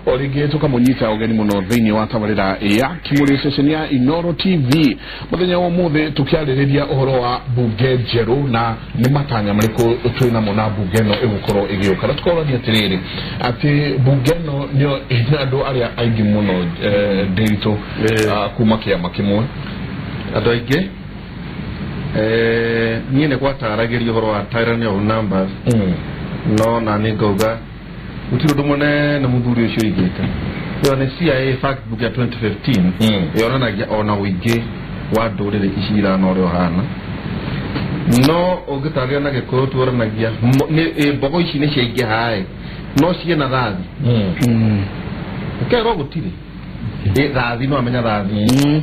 orige tukamunyita ugeni muno thiini wa tabarira ya Kimuri station ya Inoro TV muthenya wa muthe tukiaririria uhoro wa bunge njeru na ni matanya mariko twina mona bunge no igukorwo igioka na tukorania atiriri ati bunge no nio inado aria aingi muno Nderitu kuma kiama kimwe ando aige niene kwa tarageri uhoro wa tyranny of numbers no na ningauga utiro dumone na muthuri ucio igita yo ne CIA fact book ya 2015 yonanagia ona uige wa ndurire icira no rio hana no ugitaria na gikuyu tworanagia ni mbogo ici ni ciaige hae no ciena rathi ukero gutire rathi no amenya rathi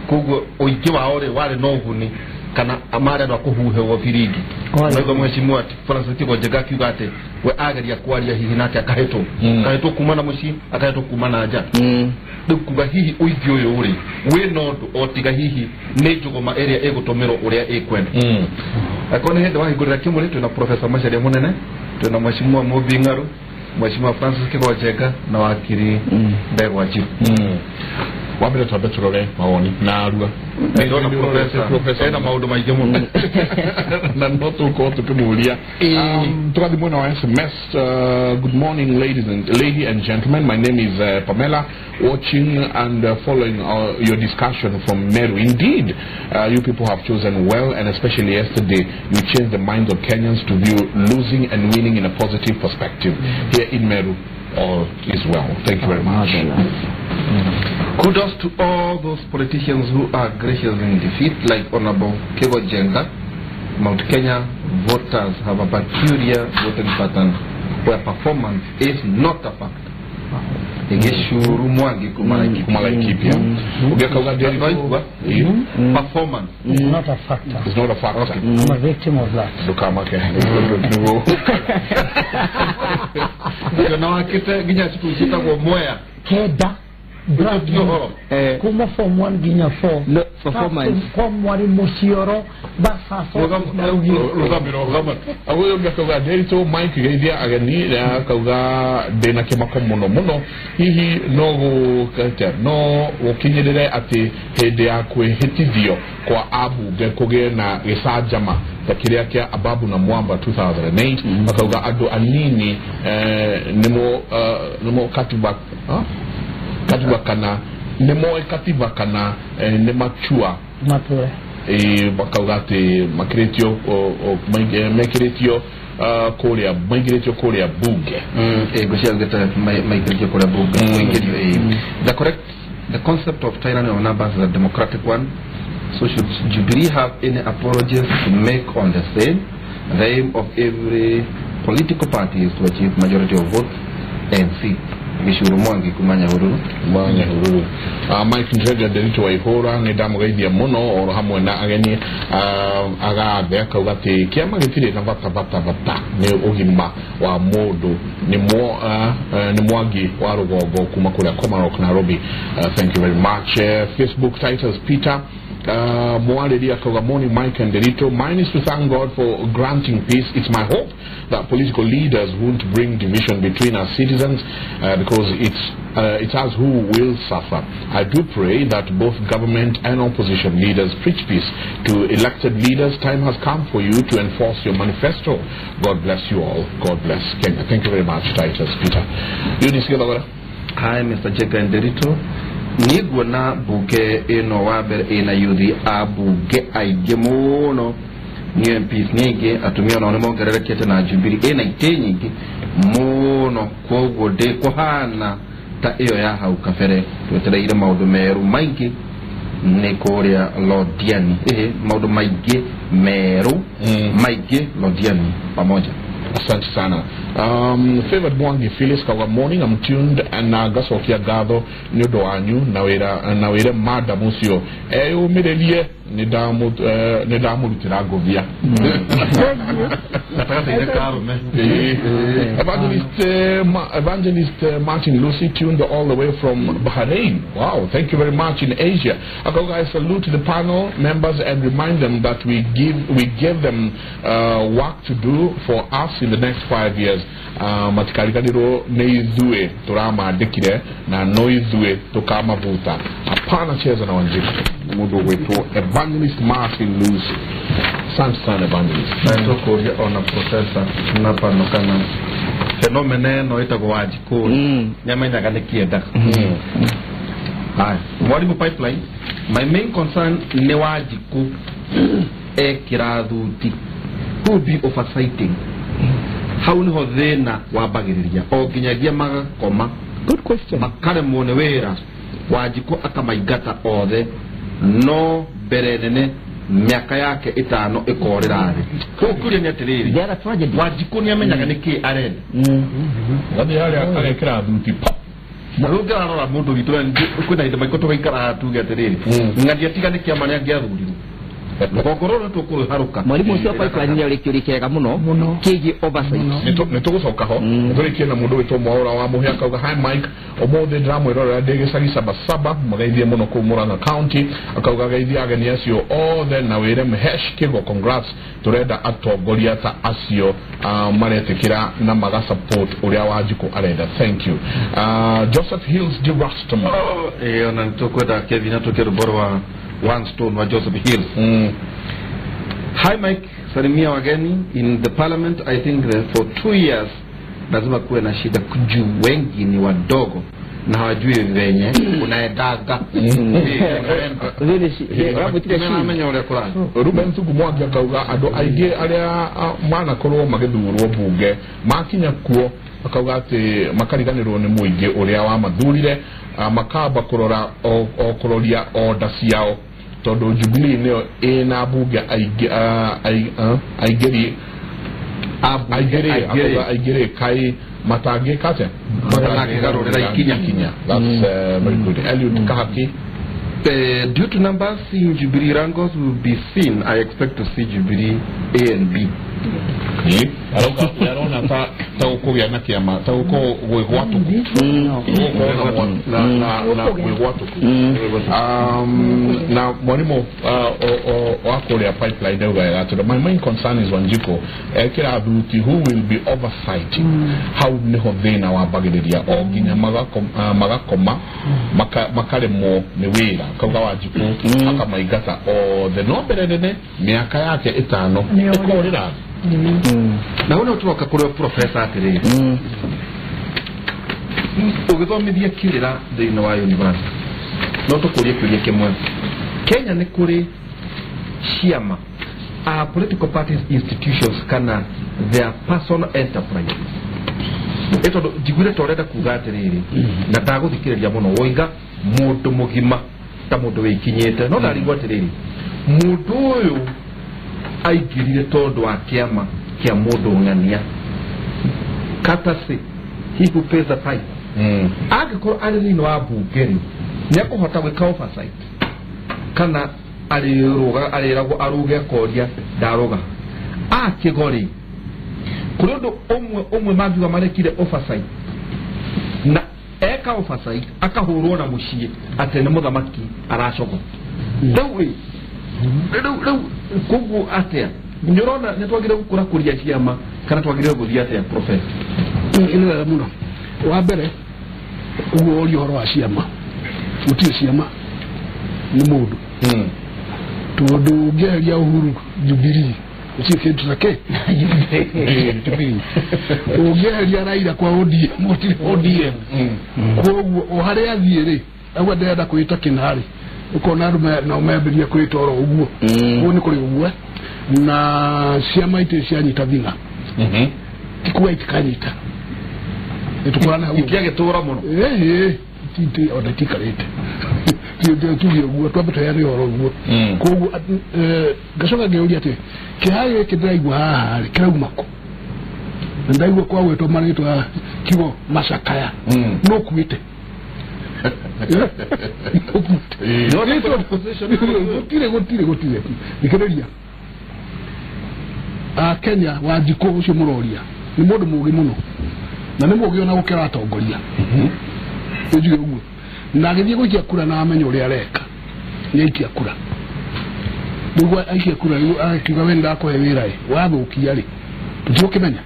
kugo uige wa ore wale no uguni kana amara ndo kuhuhe wo firigi naigo mheshimiwa ati Francis Kiko Njega kiugate we agaria kwaria hihi nake akaheto kaheto kumana muci akaheto kumana aja dukuga hihi uigi uyu uri we no otiga hihi ne jogoma area egutomero uria ekwenda akone hende wa higurira Kimuri tuna Professor Macharia munene tuna mheshimiwa Mobingaru mheshimiwa Francis Kiko Njega na wakiri Mbegwa Chief wabira tabeturore mawoni na arua ndona professor ena maudo maige muno na noto ko tukumulia tukathi mwana wa SMS. Good morning lady and gentlemen, my name is Pamela, watching and following your discussion from Meru. Indeed, you people have chosen well, and especially yesterday you changed the minds of Kenyans to view losing and winning in a positive perspective. Here in Meru all is well. Thank you very much. Kudos to all those politicians who are gracious in defeat, like Honorable Kiko Njenga. Mount Kenya voters have a peculiar voting pattern where performance is not a factor. Igeshuru mwangi kumalaikipia ugekauga performance is not a factor. It's not a factor. Okay. I'm a victim of that. Dukamake na wakite ginya siku kwa moya keda kuma form 1 ginya 4 no performance form 1 mosioro basa so rugama awo ngakauga Nderitu Mike geithia ageni na kauga dena kimako muno hihi no gukata no ukinyirire ati hende ya kwihitithio kwa abunge kugie na gisajama takiria kia Ababu na Mwamba 2008 akauga andu anini nimo katiba kana nemo katiba kana ne machua mature bakaugate makretio makretio korea bunge gosia ngeta makretio korea bunge the concept of tyranny of numbers is a democratic one, so should Jubilee have any apologies to make on the same? The aim of every political party is to achieve majority of votes and seats. Gishuru mwangi kumanya hururu Mike Njega Nderitu wa ihora ni damugeithia muno oro hamwe na ageni agathe akauga ati kiama gitire na bata ni ugima wa mundu ni mwangi wa rugongo kuma kuria Komarok Nairobi. Thank you very much. Facebook Titus Peter Mwaledi akauga morning Mike and Nderitu. Mine is to thank God for granting peace. It's my hope that political leaders won't bring division between our citizens because it's us who will suffer. I do pray that both government and opposition leaders preach peace to elected leaders. Time has come for you to enforce your manifesto. God bless you all. God bless Kenya. Thank you very much, Titus Peter. Hi, Mr. Njega and Nderitu. Nigwa na buge eno wabere ena yudi abuge aige muno ni MPs nyingi atumia na mongerera kete na Jubilee ena itenyingi muno kogo de kohana ta iyo ya hau kafere twetera ile maundu meru maingi ne korea Lodiani maundu maingi meru maingi Lodiani pamoja. Asante sana. Favored Mwangi Phyllis kawa morning, I'm tuned and gasokia gatho nyodo anyu na wira mada musio umirelie ni damu tiragovia Evangelist Martin Lucy tuned all the way from Bahrain. Wow, thank you very much. In Asia, I salute the panel members and remind them that we give them work to do for us in the next 5 years. Matikarikaniro neizue turama dekire na noizue tukama vuta hapana cheza na Wanjiku mudo wetu Evangelist Martin Lucy. Asante sana Evangelist. Na tokori ona professor napano kana fenomene no itago Wanjiku nyamenya kanekienda. Hai mwalimu pipeline, my main concern ni Wanjiku kirathuti who be oversighting how ni hothena wabagiriria o ginyagia magakoma. Good question. Makare mone wera Wanjiku akamaigata othe no berenene miaka yake itano ikorerare kukuria ni atiriri Wanjiku ni amenyaga niki arenda Gabi yale akekira thuti pa Maruga arora mundu gitu kwina inde maikoto baikara tuge atiriri ngadi atiga ni kiama ni agiathuriru Kokoro tukuru haruka. Mwalimu sio pipeline ya likiurikega muno kigi oversight. Nitugucoka ho. Ndurikie na mundu witwo Mwaura wa Muhia kauga hi Mike omothe ndramwirorera ndegecagi sabasaba magaithie muno ku Murang'a County akauga gaithie ageni acio othe na wire mhesh kigo congrats turenda atongoria ta acio maretikira na maga support uria Wanjiku arenda. Thank you. Joseph Hills Jurastum. Ona nitokwenda Kevin atokero borwa One Stone wa Joseph Hills. Hi Mike, salimia wageni in the parliament. I think that for 2 years lazima kuwe na shida kujuu wengi ni wadogo na hawajui venye unaedaga Ruben Tugu Mwangi akauga ando aige aria mana korwo magithurwo bunge makinya kuo akauga ati makariganirwo ni muingi uria wa mathurire makaba kurora o kuroria oda ciao tondu Jubilee nio ina bunge aigere kai matangi kate garurira ikinya. That's very good. Eliud Kahaki. Due to numbers in Jubilee Rangos will be seen, I expect to see Jubilee A and B. Yarona ta ukuya na kiama ta uko gwegwatu na mwalimu wako ya pipeline ndio my main concern is Wanjiku kila abuti who will be oversighting how ni hothena wa bagiriria o ginya magakoma makare mo ni wira kauga Wanjiku akamaigata o the noberene miaka yake itano ikorira na wale watu wakakuriwa professor atiriri ugithomithia kirira thini wa university no tukurie kuria kimwe Kenya ni kuri ciama political parties institutions kana their personal enterprise eto jigure toreda kuga atiriri na taguthikiriria muno woiga mundu mugima ta mundu wikinyete no ndaringwa atiriri mundu uyu aigirire tondu wa kiama kia mundu ngania katase he who pays the price agikoro ari no abungeri nyakuhota gwika oversight kana arirago aruge koria daroga akigori kuri ndo omwe mabiwa marekire oversight na eka oversight akahurwo na mushie atene muthamaki aracogo dawe kugu atia nyorona netwagire gukura kuria ciama kana twagire guthia atia professor ile muno wa mbere ugo ori horo wa ciama utie ciama ni mundu tondu ngeria Uhuru Jubilee ucie kintu nake Jubilee ngeria Raila kwa ODM koguo o haria thiire agwa ndenda kwita kinari ukona rume na umebiria kwita oro uguo ugu ni kuri uguo na ciama ite cianyita thina tikuwa itikanyita etukwana ikiage tora muno titi odatikarete ndio tuyo uguo twabita yari oro uguo koguo gacoka ngeuria ati kihaye kidiraigwa haha kiraumako ndaigwa kwa wetwa maritwa kigo macakaya no kuite gutire nikiriria Kenya wajiko ucio muroria ni mundu mugi muno na ni mugi ona gukira atongoria ujuge uguo na agithie guikia kura na amenyo uri areka ni ikia kura niguo aikia kura akiuga wenda akohe wira wathukia ri tutikimenya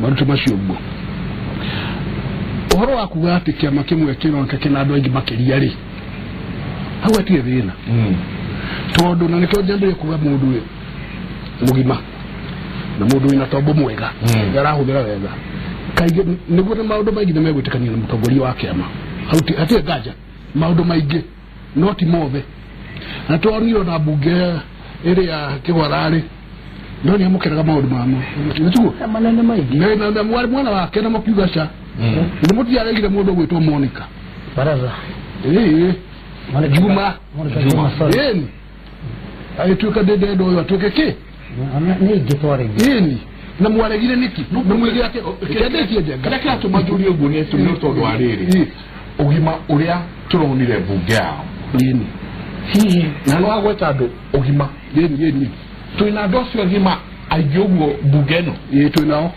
maruto macio uguo uhoro wa kuga ati kiama kimwe kironka kina andu aingi makiria ri hau atie thina tondu na nikio njambire kuga mundu mugima na mundu wina tombo mwega yarahuthira wega kaige niguo na maundu maingi nimegwitikania na mutongoria wa kiama hauti atie gaja maundu maingi not mothe na tuonio na bunge iri ya Kigwarari ndoni amukiraga maundu mamo nitugo manene maingi na mwari mwana wake na makiuga cha ni mutu yaragire mundu gwitwo Monica baraza Juma yeni ayituka dede ndo atuke ki ni gitware yeni na mwaregire niki na mwiri yake kende kieje kaka atumajuri uguo ni tumio tondu wa riri ugima uria turonire bunge yao yeni hihi na no agweta andu ugima yeni twina ndocio ugima aingĩ ũguo bunge ĩno twina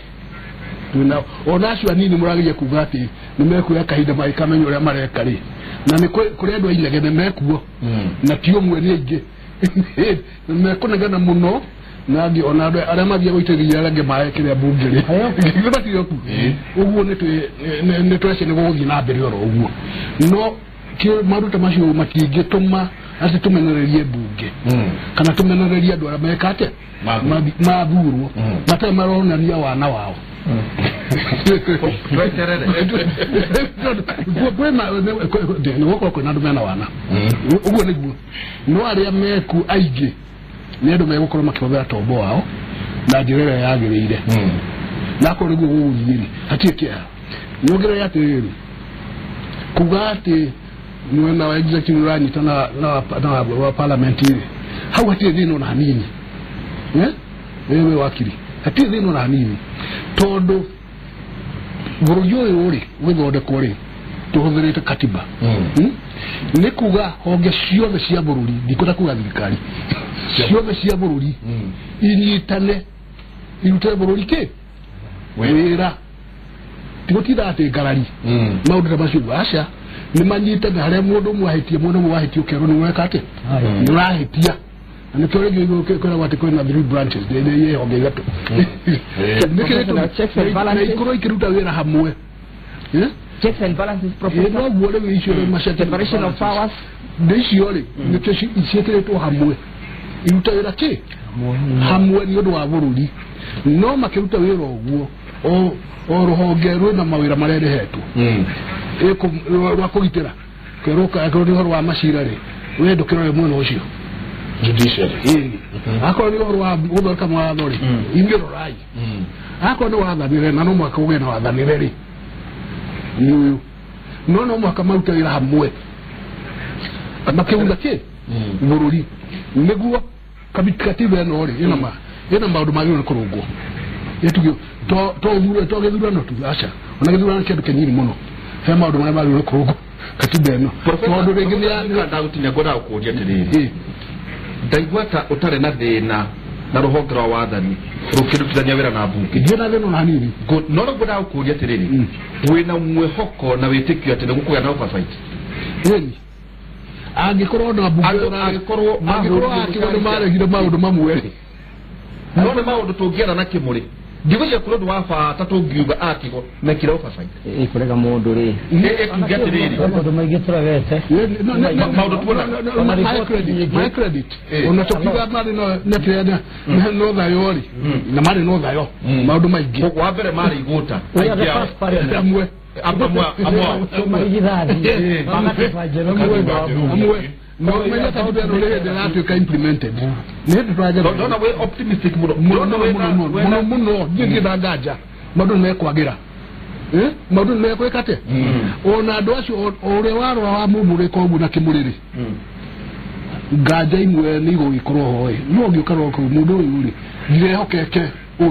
onacio anini mũrageria kuga atĩ nĩmekuoya kahinda magĩkamenya ũrĩa mareka rĩ na nĩ kũrĩ andũ ainegene mekuo na ti ũmwe nĩ aingĩ mekũnegena mũno na angĩ ona andũ arĩa mathiĩ gũitĩrĩria arĩa angĩ maĩ kĩrĩa bunge rĩ gĩbatire ku ũguo nĩ twece nĩ gũgũthiĩ na mbere oro ũguo no maruta macio matingĩtũma ati tumenererie bunge kana tumenererie andu arĩa mekate mathurwo matarĩ maronania wana wao kwĩna andũ mena wana ũguo nĩguo no arĩa meku aingĩ nĩ andũ megũkorwo makĩhũthĩra tombo wao na njĩra ĩrĩa yagĩrĩire na akorwo nĩguo gũgũthiĩ hatirĩ kĩeha nyongerera atĩrĩrĩ kuga atĩ mwena wa executive uranyita na parliament ile hau hatie thino na hanini wewe wakiri hatie thino na hanini tondu burujo yori withondekwo ri tuhuthirite katiba ni kuga honge ciothe cia bururi ndikota kuga thirikari ciothe cia bururi inyitane irute bururi ki wira tigutira ati ngarari maundu macio aca ni manyite na harĩa mũndũ mwahitie ũkerwo nĩ weka atĩ nĩ ũrahitia na nĩ tũrĩgio kwĩragwo atĩ kwĩna 3 branches nĩ honge ithatũ na ikorwo ikĩruta wĩra hamwe checks and balances professor noguo rĩu icio separation of powers icio rĩ nĩkĩo ciĩkĩrĩtwo hamwe iruta wĩra kĩ hamwe nĩ ũndũ wa bũrũri no makĩruta wĩra ũguo o rũhonge rwĩna mawĩra marĩa rĩhetwo rwa kũgitĩra kwĩrũka akorwo nĩ ũhoro wa macira rĩ we ndũkĩrore mwena ũcio judiciary akorwo nĩ ũhoro wa gũthondeka mawatho rĩ ingĩrorai akorwo nĩ wathanĩre na no mwaka ũgĩe na wathanĩre rĩ nĩ ũyũ no mwaka maruta wĩra hamwe makĩunda kĩ bũrũri nĩguo katiba ĩno rĩ ĩna maũndũ magĩrĩirwo nĩ kũrũngwo yetugio to gĩthurano tu aca ona gĩthurano kĩndũ kĩnyiri mũno he maũndũ marĩa magĩrĩirwo nĩ kũrũngwo katiba ĩno tondũ rĩngĩ ndagũtinya ngwenda gũkũria atĩrĩrĩ ndaigua ta ũtarĩ na thĩna na rũhonge rwa wathani rũkĩrutithania wĩra na mbunge ndirĩ na thĩna ona hanini no ngwenda gũkũria atĩrĩrĩ wĩna mwĩhoko na wĩtĩkio atĩ nĩgũkũgĩa na oversight ĩni angĩkorwo na mbunge angĩkorwo nĩ maregire maũndũ mamwe rĩ no nĩ maũndũ tũngĩara na kĩmũrĩ ndigucia kũrĩ ũndũ wa bata tũngiuga atigo mekire oversight kũrega mũndũ rĩ ĩkuga atĩrĩrĩ maũndũ maingĩ tũregete maũndũ tuona my credit ona tũkiuga marĩ no thayo rĩ na marĩ no thayo maũndũ maingĩ wa mbere marĩ igũta amwe no menya katiba ĩno nĩ hĩndĩ ĩratuĩka implemented nĩ hĩndĩ tũragetha ndona wĩ optimistic mũno ngĩngĩtha nganja maũndũ nĩ mekwagĩra maũndũ nĩ mekwĩka atĩa ona andũ acio ũrĩa warora wa mumũrĩka ũguo na kĩmũrĩrĩ nganja imwe nĩ igũgĩkorwo hoĩ no ũngĩũka roko mũndũ ũyũ rĩ ndirehokeke no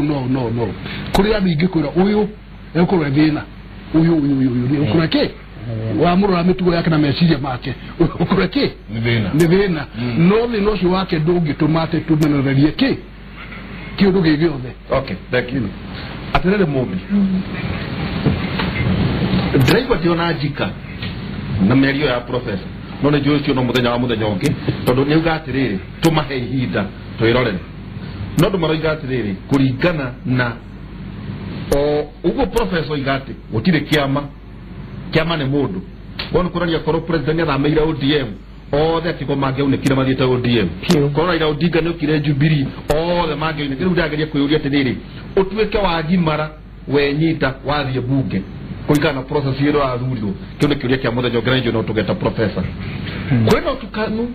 kũrĩ andũ ingĩ kwĩra ũyũ egũkorwo thĩna ũyũ nĩ ũkũra kĩ wa murora mitugo yake na meciria make ukureke ni thina no thina ucio wake ndungi tumate tumenererie kiundu gigiothe. Okay, thank you. Aterere Mumbi driver Jona Jika na merio ya professor none juu cio no muthenya wa muthenya ungi tondu ni uga atiriri tumahe ihinda twirore no ndumaroiga atiriri kuringana na ugo professor igati gutire kiama ni mundu wona kuraria koro president athameire ODM othe atiko mangeunekire mathiete ODM korona ira Odinga ni ukire Jubilee othe mangeunekire ndageria kuyuria atiriri utuike wagimara wenyita wathie bunge kuringana process yero athurirwo kiu ni kiuria kia muthenya ngerenjo no tugeta professor kwena utukanu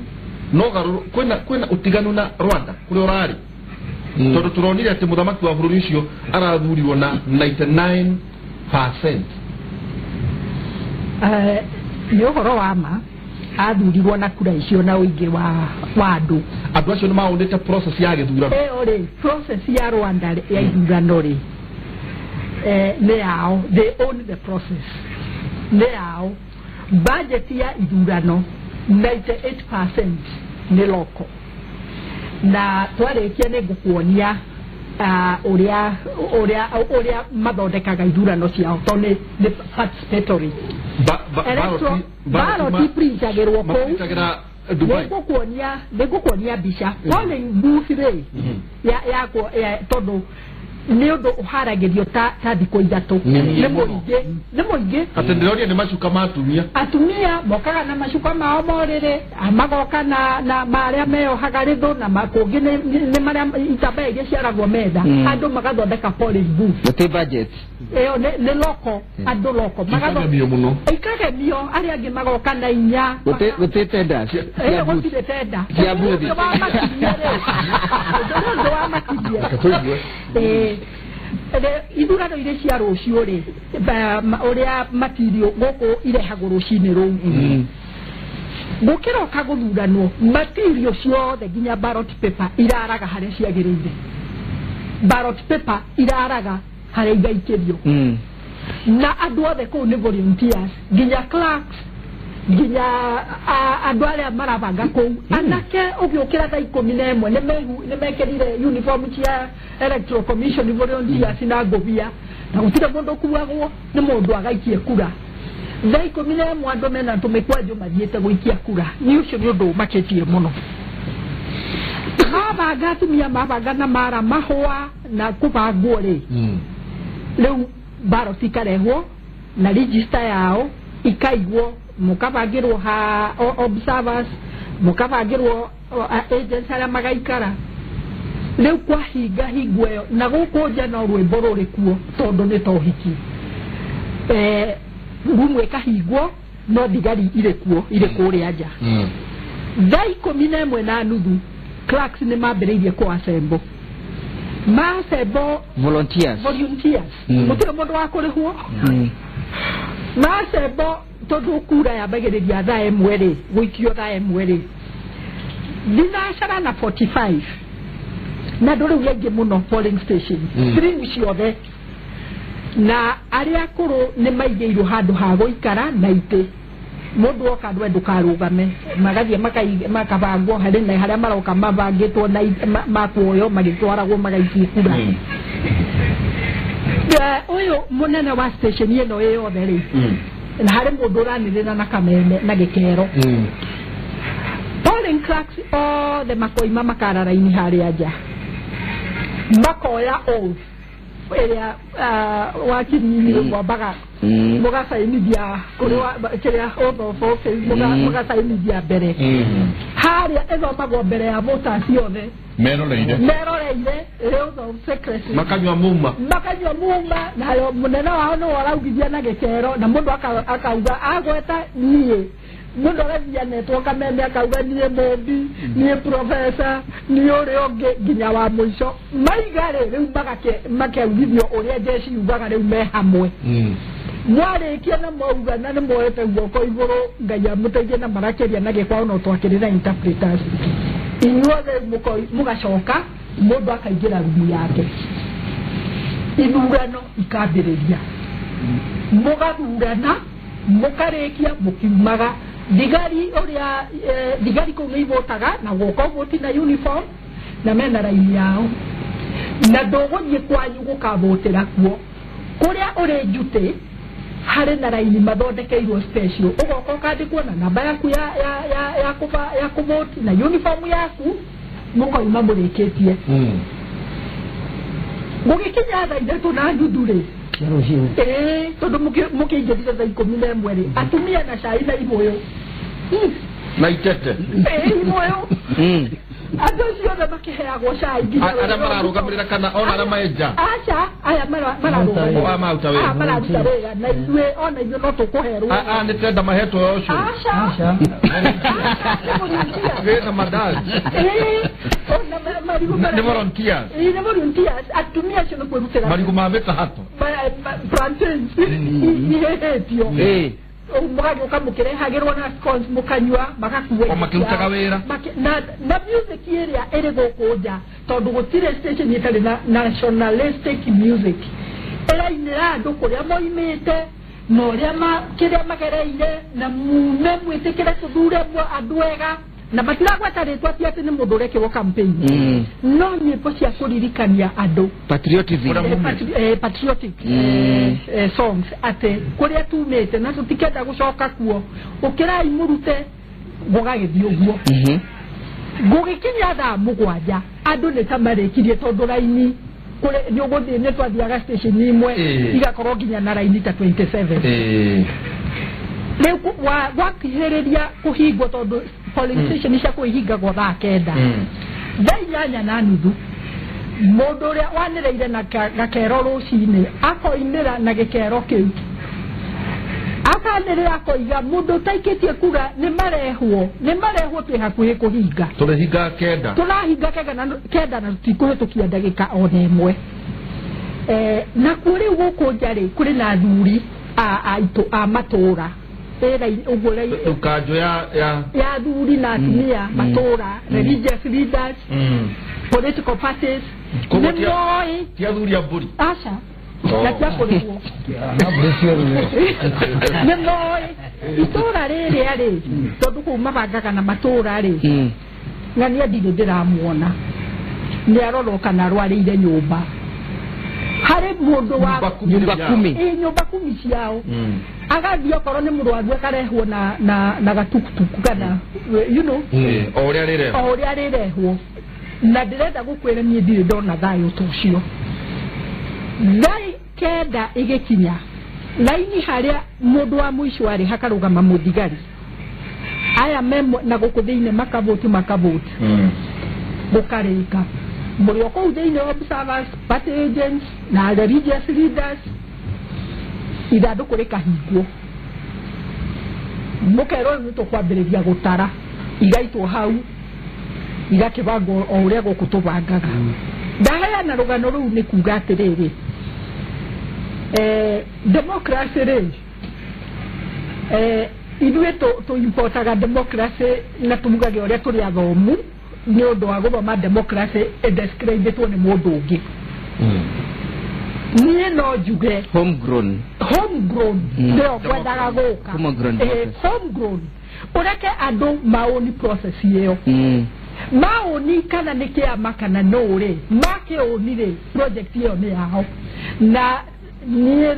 no garuru kwena utiganu na Rwanda kuri orari tondu turonire ati muthamaki wa bururi ucio arathurirwo na 99%. Ni uhoro wa ma athurirwo na kura icio na uingi wa andu acio ni maundite process ya githurano ori process ya Rwanda ya ithurano ri now they own the process now budget ya ithurano 98% ni loko na twarikia ni gukuonia uria mathondekaga ithurano ciao to ni participatory ballot printagirwo kou nigukuonia mbica polling booth ri ya tondu ni undu uharagirio ta thiko ithatu ni muingi atenderoria ni macuka atumia mokaga na macuka mao morire magoka na maria meohaga rithu na makungi ni maria itambe iria ciaragwo metha andu magathondeka polling booth muti budget ni loko andu loko magathondeka muno ikagemio aria angi magoka na inya guti tenda gutire tenda cia buthi wa makiria ithurano iria cia rucio ri uria matirio guku irehagwo rucini ruu gukiroka guthuranwo matirio ciothe nginya ballot paper iraraga haria ciagiriire ballot paper iraraga haria igaikirio na andu othe kuu ni volunteers nginya clerks nginya andu aria marabanga kou anake ugiukira thaa 11 ni mekirire uniform cia electoral commission volunteers na ngobia na gutire mundu kuagwo ni mundu agaikie kura thaa 11 andu mena tumikwanjo mathiete guikia kura ni ucio ni undu maketie muno mabanga atumia mabanga na mara mahua na kubangwo ri riu ballot ikarehwo na register yao ikaigwo mukabagirwo ha observers mukabagirwo agents aria magaikara riu kwa hinga hingweyo na guku nja no rwimbo ruri kuo tondu ni tohiki rumwe kahingwo no thigari ire kuo ire kuria nja thaa 11 na nuthu clerks ni mambiriirie ku assemble volunteers mutire mundu wa kurihwo masebo tondu kura yambagiriria thaa imwe ri guikio thaa imwe ri thinacara na 45 na nduri wingi muno polling station three ciothe na aria kuru ni maigeirwo handu ha guikara na ite mundu oka ndwe ndukarugame magathie makabangwo hari na haria maroka mabangitwo na makuoyo magitwaragwo magaikie kura uyu munene wa station ino yothe ri na hari mundu uranirira na kameme na gikero polling clerks othe makoima makararaini haria nja makoya oath iria wakiri mwambaga mugacainithia kiria oath of office mugacainithia mbere haria ithomagwo mbere ya voters ciothe meroreire oath of secrecy makanywa muma na munene wao no waraugithia na gikero na mundu akauga agweta nie mundu arathia network kameme akauga nie Mumbi nie professor nie uri ongi nginya wa muico maigare riu makeugithio uria jeshi ugaga riu me hamwe mwarikia na mauga na nimoete guoko iguru ngai amuteithie na marakeria na gikwao no twakirira interpreters inyuothe mugacoka mundu akaigira rumu yake ithurano ikambiriria mugathurana mukarekia mukiumaga thigari kå nä ivotaga na gåka voti na uniform na mena raini yao na ndågå thiä kwanyu gå kavåtä ra kuo kå rä a å rä njutä harä na raini mathondekeirwo special ũgoka ũkandĩkwo na namba yaku ya kå voti na uniform yaku mũkoima mũrĩkĩtie gũgĩkinya thaa ithatũ na nuthu rĩ tondũ mũkĩingĩrire thaa 11 rĩ atumia na cai na ivũyũ na itete ivũyũ andũ acio othe makĩheagwo cai arĩa mararũgamĩrĩra kana ona arĩa maenja aca aya mararuta wĩra na ithuĩ ona ithuĩ no tũkũherwo nĩ tenda mahetwo ũcio aca wĩna mandazi nĩ volunteers nĩ volunteers atumia acio nĩ kwĩrutĩra marigũ ma mĩtahatũ plantains ihĩhĩtio mũgagĩũka mũkĩrehagĩrwo na scones mũkanyua magakuo makĩrutaga wĩra na music ĩrĩa ĩrĩ gũkũ nja tondũ gũtirĩ station ĩtarĩ na nationalistic music ĩrainĩra andũ kũrĩa moimĩte na ũrĩa kĩrĩa magereire na mume mwĩtĩkĩre tũthure andũ ega na matiragweta rĩtwa ti atĩ nĩ mũndũ ũrekĩrwo campaign no nyĩmbo cia kũririkania andũ patriotic songs atĩ kũrĩa tumĩte na tũtikenda gũcoka kuo ũkĩrai mũrute gũgagĩthiĩ ũguo gũgĩkinya thaa mũgwanja andũ nĩ ta marĩkirie tondũ raini nĩ ũgũthiĩ nĩ twathiaga station imwe igakorwo nginya na raini ta 27 rĩu wakuhĩrĩria kũhingwo tondũ polling station cia kwĩhingagwo thaa 9 thaa 8 na nuthu mũndũ ũrĩa wanĩrĩire na gakero rũcinĩ akoimĩra na gĩkero kĩu akanĩrĩra akoiga mũndũ ũtaikĩtie kura nĩ marehwo twĩ hakuhĩ kũhinga tũrahinga kenda na tũtikũhĩtũkia ndagĩka ona ĩmwe na kũrĩ gũkũ nja rĩ kũrĩ na athuri aitũ a matũũra kanjũ ya thuri na atumia matũũra religious leaders political parties nĩ moĩ ti athuri a mbũri aca na tia kũrĩhwo nĩ moĩ itũũra rĩrĩa rĩ tondũ kũu mabangaga na matũũra rĩ na niĩ ndirĩ ndĩramuona nĩ arorwo kana arwarĩire nyũmba harĩ mũndũ wa nyũmba kumi ciao agathiĩ okorwo nĩ mũrwaru akarehwo na gatukutuku kana o ũrĩa rĩrehwo na ndĩrenda gũkwĩra niĩ ndirĩ ndona thayũ ta ũcio thaa 9 ĩgĩkinya laini harĩa mũndũ wa mũico arĩ hakarũgama mũthigari aya na gũkũ thĩinĩ makavoti gũkarĩka mũrĩ o kũu thĩinĩ observers party agents na religious leaders ithandũkũ rĩkahingwo mũkerwo nĩ tũkwambĩrĩria gũtara igaitwo hau igakĩbangwo o ũrĩa gũkũ tũbangaga ndaheana rũgano rũu nĩ kuga atĩrĩrĩ democracy rĩ ithuĩ tũimportaga democracy na tũmugage ũrĩa tũrĩ athomu nĩ ũndũ wa gũthoma democracy ĩdescribĩtwo nĩ mũndũ ũngĩ niĩ no njuge homegrown nĩyo kwendaga gũka homegrown ũreke andũ maũni process ĩyo maũni kana nĩ kĩama kana no rĩ makĩũni rĩ project ĩyo nĩ yao na niĩ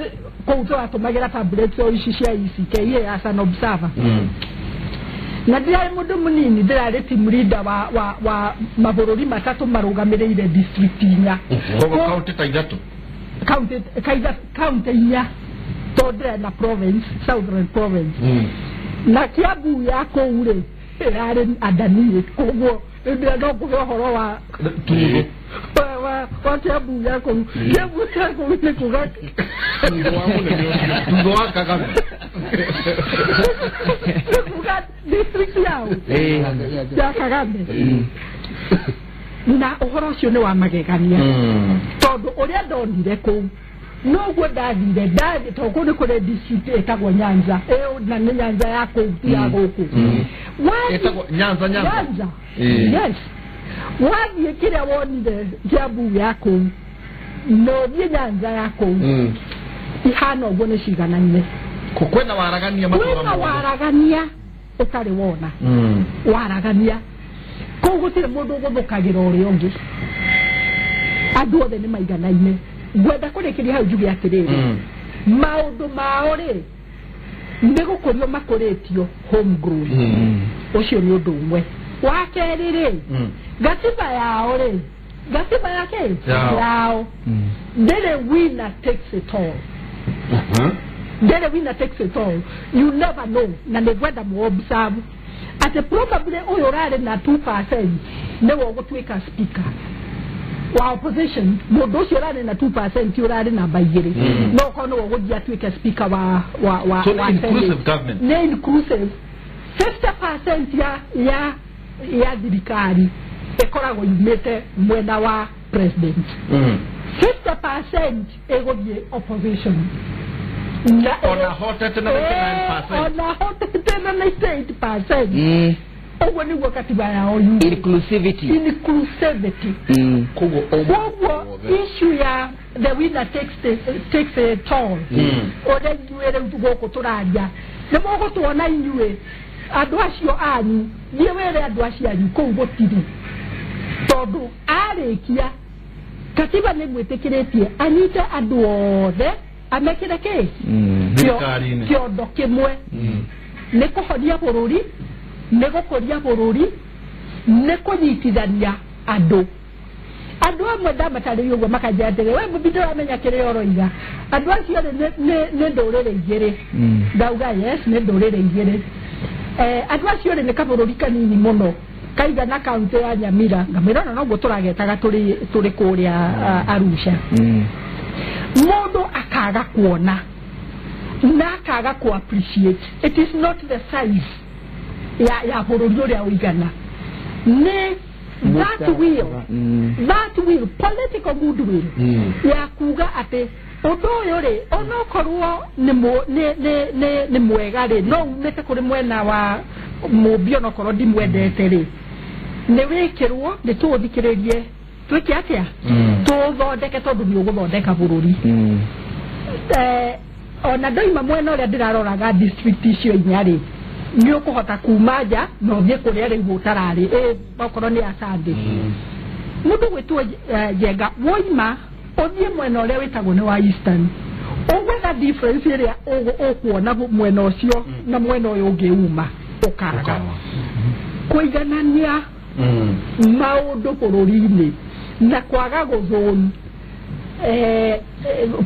kũu tũratũmagĩra tablets o ici cia ICK as an observer na ndĩrarĩ mũndũ mũnini ndĩrarĩ team leader wa mabũrũri matatũ marũgamĩrĩire district inya kaũntĩ ta ithatũ kaũntĩ inya tondũ ndĩrarĩ na province southern province na Kiambu ya kũu rĩ ĩrarĩ andanie koguo ndĩrenda no kũhe ũhoro wa wa Kiambu ya kũu nĩ kuga tugo wa Kagame kuga district yao ya Kagame na ũhoro ũcio nĩ wa magegania tondũ ũrĩa ndonire kũu noguo ndathire tondũ nĩ kũrĩ district ĩtagwo Nyanza na nĩ Nyanza ya kũu ya gũkũ ĩtagwo Nyanza yes wathiĩ kĩrĩa wonire Kiambu ya kũu no thiĩ Nyanza ya kũu ihana ũguo nĩ ciganaine kukwena waragania kwena waragania utari wona waragania kugutire mundu guthukagira uri ungi andu othe ni maiganaine gwenda kurikiria hau jugi atiriri maundu mao ri nigukurio makuritio homegrown ucio ni undu umwe wa keri ri gatiba yao ri gatiba yake yao the winner takes it all the winner takes it all you never know na negwenda mu observe at probably uyo rare na 2% newo gutwika speaker wa opposition mundu ucio rare na 2% urare na baigiri no kono wo gujia twika speaker wa so inclusive government ne inclusive 50% ya thirikari ekoragwo imete mwena wa president 50% egothie opposition ona hotete na 9%. Ona hotete na 8%. Ogo ni wakati ba yao inclusivity. Kogo issue ya the winner takes a toll. Ode yuere mtugoko turaja. Nemo go tuona inyue adu acio anyu nie were adu acio anyu kogo tiri. Todo arekia katiba ne mwetekeretie anyite adu othe amekire ke kiondo kimwe ne kuhoria bururi ne gukoria bururi ne kunyitithania andu amwe ndamatari yugo makajatere we mubido amenya kire oroiga andu acio ne ndorere igere ndauga yes ne ndorere igere andu acio ne kabururi kanini muno kaiga na kaunti ya Nyamira ngamira no guturagetaga turi kuria Arusha mundu akaga kuona na akaga ku appreciate it is not the size ya bururi uri awigana ne that will political goodwill ya kuga ate odo yore onokorwo ne mwega ri no umete kuri mwena wa mubio no korwo di mwendete ri ne wekirwo ne tuthikiririe twiki atia tuthondeke tondu ni uguthondeka bururi ona ndoima mwena uria ndiraroraga district icio inyari ni ukuhota kumaja no thie kuria ri gutarari okorwo ni asande mundu gwitwo jenga woima othie mwena uria witagwo ni wa eastern ogwetha difference iria ukuona mwena ucio na mwena uyu ungiuma ukaraga kuiganania maundu bururi-ini na kwaga guthoni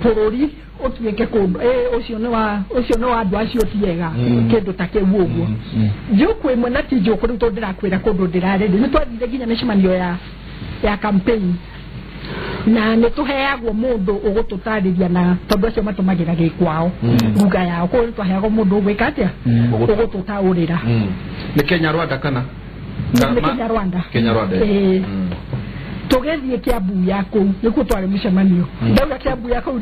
bururi otuike kundu ucio ni wa andu acio tiega kindu ta kiu uguo njukwe mwena ti njukwe riu ndirakwira kundu ndirare ni twathire nginya micemanio ya campaign na ne tuheagwo mundu ugututariria na tondu acio matumagira gikwao ruga yao ko twaheagwo mundu ugwika atia ugututaurira ni Kenya Rwanda kana Kenya Rwanda tugethie Kiambu yako nikuo twari micemanio ndauga Kiambu yako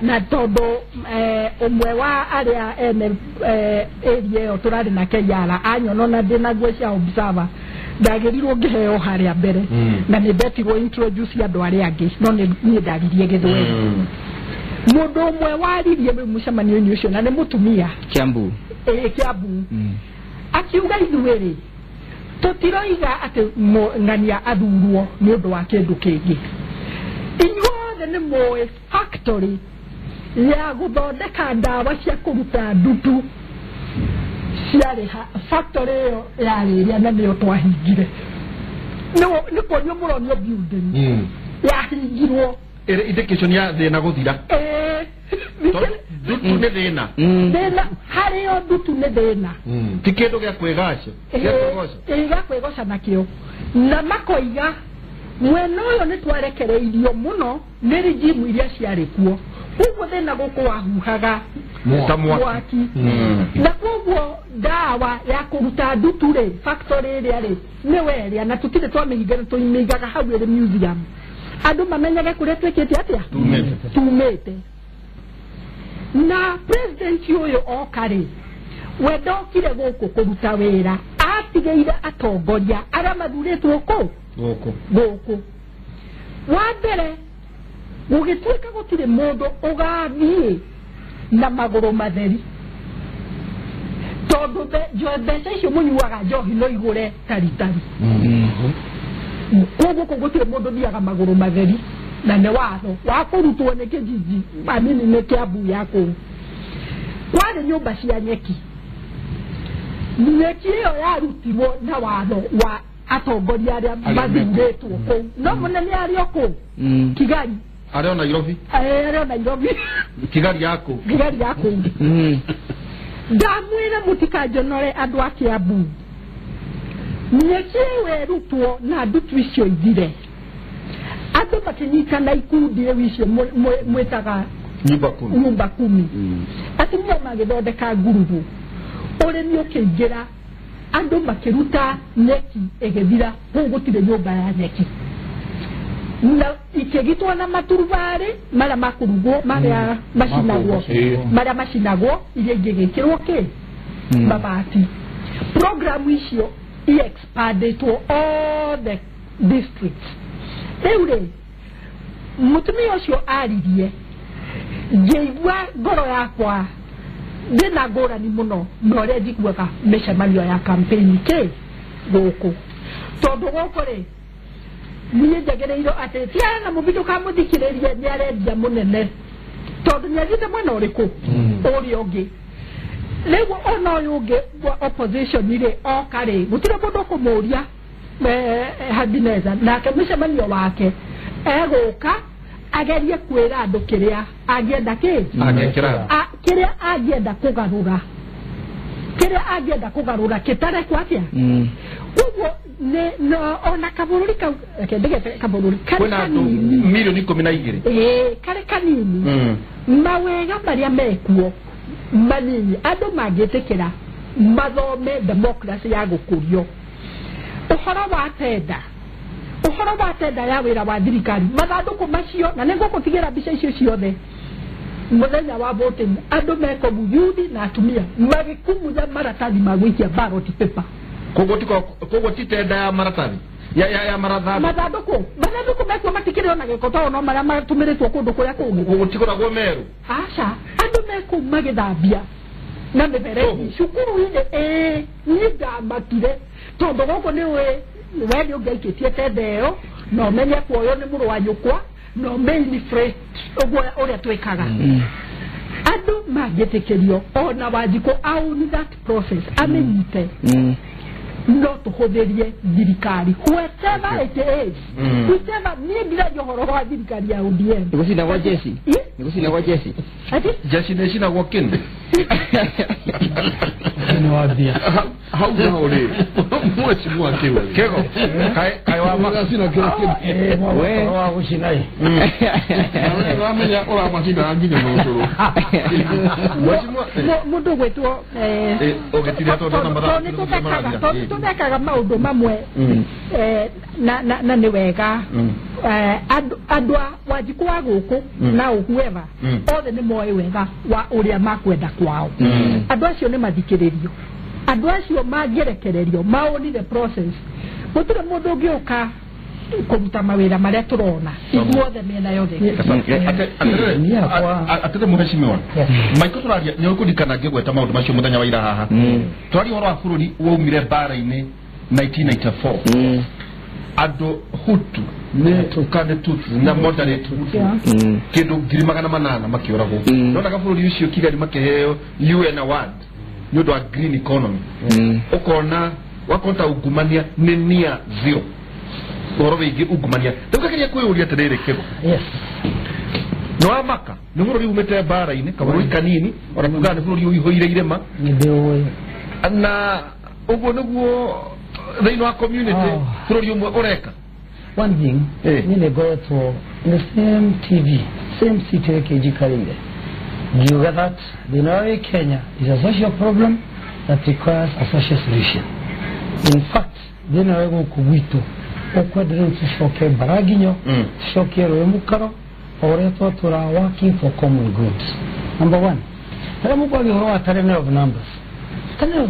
na tondu umwe wa aria ene area turari na Kenya anyono na ndina gwe cia observer ndagerirwo ngiheo haria mbere na ni betirwo introduce andu aria angi no ni ndagirie githwe mundu umwe waririe mucemanio ucio na ni mutumia Kiambu Kiambu akiuga ithueri tutiroiga ati ngania athurwo ni undu wa kindu kingi inyuothe ni moe factory ya guthondeka ndawa cia kuruta ndutu ciarĩ factory ĩyo yarĩria na nĩyo twahingire nĩ kuonio mũronio building yahingirwo indication ya thĩna gũthira ndutu nĩ thĩna harĩo ndutu nĩ thĩna ti kĩndũ gĩa kwĩgacia gĩa kwĩgoca nakĩo na makoiga mwena ũyũ nĩ twarekereirio mũno nĩ rigimu iria ciarĩ kuo ugo thina guku wahuhaga mwaki na koguo dawa ya kuruta ndutu ri factory ria ri ni weria na tutire twamihingana tuimigaga hau ri museum andu mamenyage kuria twekete atia tumete na president uyu okari we ndokire guku kuruta wira atigeire atongoria aria mathuritwo guku wa mbere gugituika gutire mundu ugathie na maguru matheri tondu mbeca icio munyuaga njohi no igure taritari koguo gutire mundu thiaga maguru matheri na nĩ watho wa kũrutwo nĩ kijiji manini nĩ Kiambu ya kũu kwarĩ nyũmba cia nyeki ĩyo yarutirwo na watho wa atongoria arĩa mathurĩtwo kũu no mũnene arĩ o kũu Kigali arĩ o Nairobi Kigali ya kũu ndamwĩra mũtikanjonore andũ a Kiambu nyeki ĩyo ĩrutwo na ndutu icio ithire andũ makinyitana ikundi icio mwĩtaga nyumba kumi atumia magĩthondeka ngurubu ũrĩmi ũkĩingĩra andũ makĩruta nyeki ĩgĩthira kũu gũtirĩ nyũmba ya nyeki na ikĩgitwo na maturubarĩ marĩa makũrugwo marĩa macinagwo iria ingĩgĩkĩrwo mabati program icio expanded all the districts rĩu rĩ mũtumia ũcio aririe ngĩigua ngoro yakwa ndĩna ngũrani mũno na ũrĩa njiguaga mĩcemanio ya campaign gũkũ tondũ gũkũ rĩ niĩ njagĩrĩirwo atĩ tiara na mũbitũ kamũthikĩrĩria nĩarendia mũnene tondũ nĩathiĩte mwena ũrĩkũ ũrĩa ũngĩ rĩu ona ũyũ ũngĩ opposition rĩ oka rĩ gũtirĩ mũndũ ũkũmũria Habineza nake mĩcemanio wake egũka agerie kwĩra andũ kĩrĩa angĩenda kĩrĩa angĩenda kũgarũra kĩtare kwakĩa koguo ona kabũrũri kau kabũrũri milioni 12 karĩ kanini mawega marĩa mekuo manini andũ mangĩtĩkĩra mathome democracy ya gũkũrio ũhoro wa tenda ya wĩra wa thirikari mathandũkũ macio na nĩguo gũtigĩra mbica icio ciothe mũthenya wa voting andũ mekomu yuthi na atumia magĩkumutha maratathi ma gũikia ballot paper koguo ti tenda ya maratathi ya mathandũkũ mekuo matikĩrĩ ona gĩko tondũ no marĩa matũmĩrĩtwo kũndũ kũrĩa kũngĩ gũtikoragwo meru aca andũ mekuo magĩthambia na mĩberethi cukuru-inĩ niĩ ndamakire tondũ gũkũ nĩ we nĩ ũngĩaikĩtie tenda ĩyo na ũmenye kuoyo nĩ mũrũ wa nyũkwa na ũmĩinifrate ũguo ũrĩa twĩkaga andũ mangĩtĩkĩrio ona Wanjikũ own that process amĩnyite no tũhũthĩrie thirikari whatever it is whatever niĩ ndiragia ũhoro wa thirikari ya ODM nĩgũcinagwo jeci jeci nĩcinagwo kĩndũ niwaambia hau nao rĩ mheshimiwa Kego kai wa magazina wewe wa gũcinai ramenya ũramacinda nginya n'ũcũrũ mũndũ gwĩtwo ũgĩtiria tondũ na mathaa tũthekaga maũndũ mamwe na nĩ wega andũ a Wanjikũ wa gũkũ na whoever othe nĩ moĩ wega wa ũrĩa makwenda kwao andũ acio nĩ mathikĩrĩrio andũ acio mangĩrekererio maonire process gũtirĩ mũndũ ũngĩũka kũruta mawĩra marĩa tũrona ithuothe mĩena yothe atĩrĩ mheshimiwa maitũ tũraria nĩ ũkũririkana ngĩgweta maũndũ macio mũthenya wa ira haha twaria ũhoro wa bũrũri waumire mbara-inĩ 1994 andũ Hutu nĩ Tutsi na moderate Hutu kĩndũ 800 makĩũragwo nonaga bũrũri ũcio Kigali makĩheo UN award nĩ ũndũ wa green economy ũkona wakota ungumania nĩ near zero ũhoro wĩgiĩ ungumania ndũkageria kwĩyũria atĩrĩrĩ Kĩgo no amaka nĩ bũrũri umĩte mbara-inĩ kabũrũri kanini ona kuga nĩ bũrũri ũihũire irĩma na ũguo nĩguo thĩinĩ wa community bũrũri ũmwe ũreka one thing nĩ ngoretwo the same TV same city KG Karinde ngiuga that the Norway Kenya is a social problem that requires a social solution. In fact the Norway gũkũ gwitũ ũkwendere tũcoke Baraginyo tũcoke Rwemukaro ũrĩa twatũra working for common goods. Number one harĩa mũkwagi ũhoro wa turnover of